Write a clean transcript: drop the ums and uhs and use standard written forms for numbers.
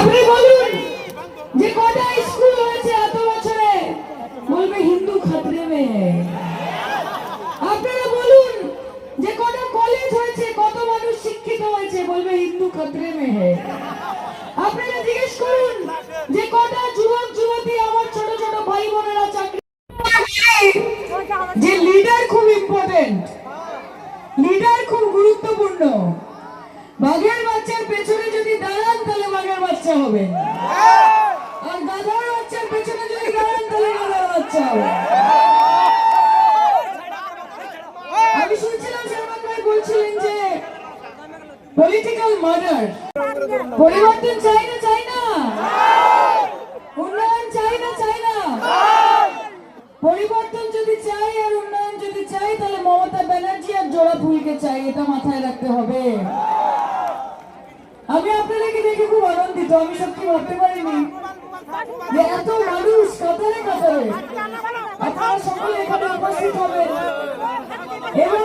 আপনি বলুন যে কটা স্কুল হয়েছে এত বছরে, বলবে হিন্দু খতরে মে হ্যায়। আপনারা বলুন যে কটা কলেজ হয়েছে, কত মানুষ শিক্ষিত হয়েছে, বলবে হিন্দু খতরে মে হ্যায়। আপনারা জিজ্ঞেস করুন যে কটা যুবক যুবতী আমার ছোট ছোট ভাই বোনেরা চাকরি। যে লিডার খুব ইম্পর্টেন্ট, লিডার খুব গুরুত্বপূর্ণ। বাঘের বাচ্চার পেছনে যদি দাঁড়ান তাহলে বাঘের বাচ্চা হবে, আর গাধার বাচ্চার পেছনে যদি দাঁড়ান তাহলে গাধার বাচ্চা হবে। আমি শুনছিলাম শর্মা ভাই বলছিলেন যে পলিটিক্যাল মার্ডার। পরিবর্তন চাই না, চাই না? উন্নয়ন চাই না, চাই না? পরিবর্তন যদি চাই আর উন্নয়ন যদি চাই তাহলে মমতা ব্যানার্জি আর জোড়া ফুলকে চাই, এটা মাথায় রাখতে হবে। আমি আপনাদেরকে দেখে খুব আনন্দিত। আমি সত্যি ভাবতে পারিনি যে এত মানুষ কাতারে কাতারে আপনারা সকলে এখানে উপস্থিত হবেন এবং